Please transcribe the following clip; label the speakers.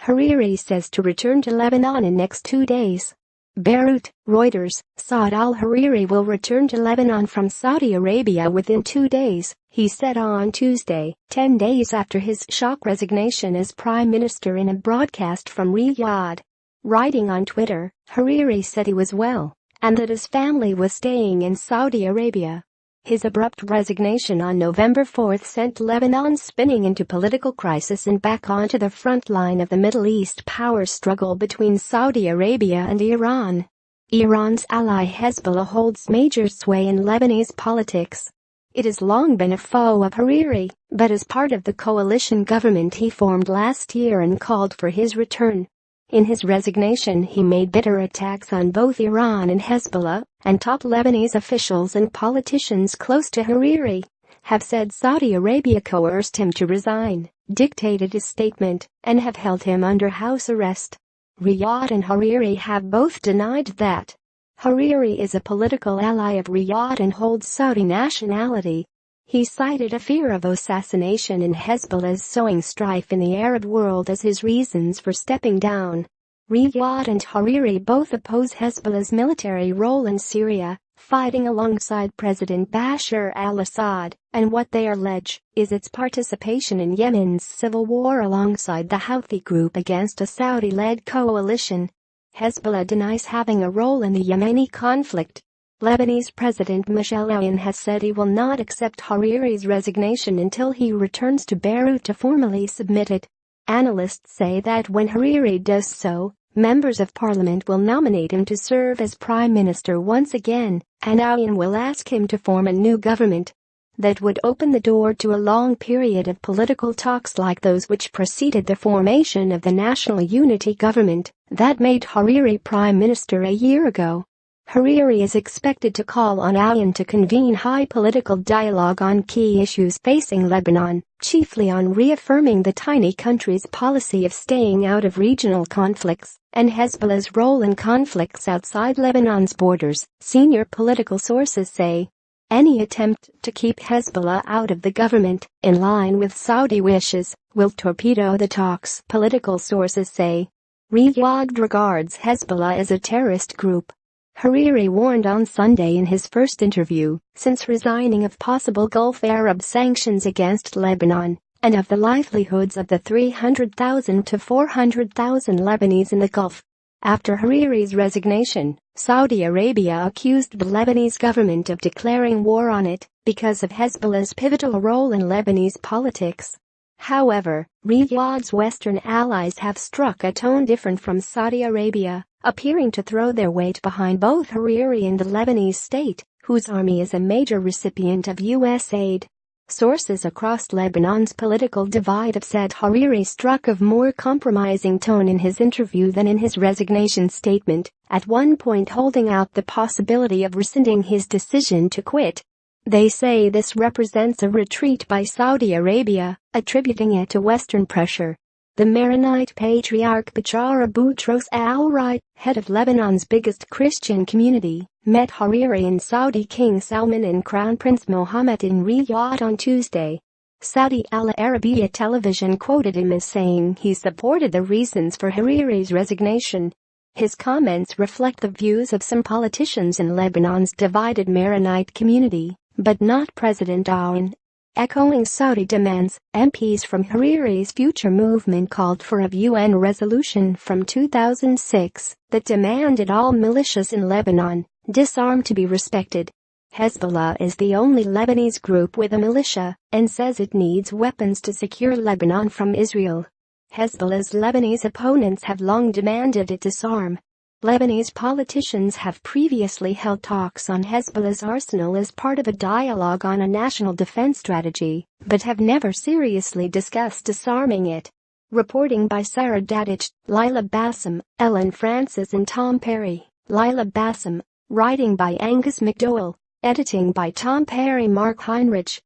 Speaker 1: Hariri says to return to Lebanon in next 2 days. Beirut, Reuters, Saad al-Hariri will return to Lebanon from Saudi Arabia within 2 days, he said on Tuesday, 10 days after his shock resignation as prime minister in a broadcast from Riyadh. Writing on Twitter, Hariri said he was well and that his family was staying in Saudi Arabia. His abrupt resignation on November 4 sent Lebanon spinning into political crisis and back onto the front line of the Middle East power struggle between Saudi Arabia and Iran. Iran's ally Hezbollah holds major sway in Lebanese politics. It has long been a foe of Hariri, but as part of the coalition government he formed last year and called for his return. In his resignation he made bitter attacks on both Iran and Hezbollah, and top Lebanese officials and politicians close to Hariri have said Saudi Arabia coerced him to resign, dictated his statement, and have held him under house arrest. Riyadh and Hariri have both denied that. Hariri is a political ally of Riyadh and holds Saudi nationality. He cited a fear of assassination and Hezbollah's sowing strife in the Arab world as his reasons for stepping down. Riyadh and Hariri both oppose Hezbollah's military role in Syria, fighting alongside President Bashar al-Assad, and what they allege is its participation in Yemen's civil war alongside the Houthi group against a Saudi-led coalition. Hezbollah denies having a role in the Yemeni conflict. Lebanese President Michel Aoun has said he will not accept Hariri's resignation until he returns to Beirut to formally submit it. Analysts say that when Hariri does so, members of parliament will nominate him to serve as prime minister once again, and Aoun will ask him to form a new government. That would open the door to a long period of political talks like those which preceded the formation of the National Unity Government that made Hariri prime minister a year ago. Hariri is expected to call on Aoun to convene high political dialogue on key issues facing Lebanon, chiefly on reaffirming the tiny country's policy of staying out of regional conflicts and Hezbollah's role in conflicts outside Lebanon's borders, senior political sources say. Any attempt to keep Hezbollah out of the government, in line with Saudi wishes, will torpedo the talks, political sources say. Riyadh regards Hezbollah as a terrorist group. Hariri warned on Sunday in his first interview since resigning of possible Gulf Arab sanctions against Lebanon and of the livelihoods of the 300,000 to 400,000 Lebanese in the Gulf. After Hariri's resignation, Saudi Arabia accused the Lebanese government of declaring war on it because of Hezbollah's pivotal role in Lebanese politics. However, Riyadh's Western allies have struck a tone different from Saudi Arabia, appearing to throw their weight behind both Hariri and the Lebanese state, whose army is a major recipient of U.S. aid. Sources across Lebanon's political divide have said Hariri struck a more compromising tone in his interview than in his resignation statement, at one point holding out the possibility of rescinding his decision to quit. They say this represents a retreat by Saudi Arabia, attributing it to Western pressure. The Maronite Patriarch Bachar Boutros al-Right, head of Lebanon's biggest Christian community, met Hariri and Saudi King Salman and Crown Prince Mohammed in Riyadh on Tuesday. Saudi Al Arabiya television quoted him as saying he supported the reasons for Hariri's resignation. His comments reflect the views of some politicians in Lebanon's divided Maronite community, but not President Aoun. Echoing Saudi demands, MPs from Hariri's Future movement called for a UN resolution from 2006 that demanded all militias in Lebanon disarmed to be respected. Hezbollah is the only Lebanese group with a militia and says it needs weapons to secure Lebanon from Israel. Hezbollah's Lebanese opponents have long demanded it disarm. Lebanese politicians have previously held talks on Hezbollah's arsenal as part of a dialogue on a national defense strategy, but have never seriously discussed disarming it. Reporting by Sarah Dadich, Lila Bassam, Ellen Francis and Tom Perry. Lila Bassam. Writing by Angus McDowell. Editing by Tom Perry, Mark Heinrich.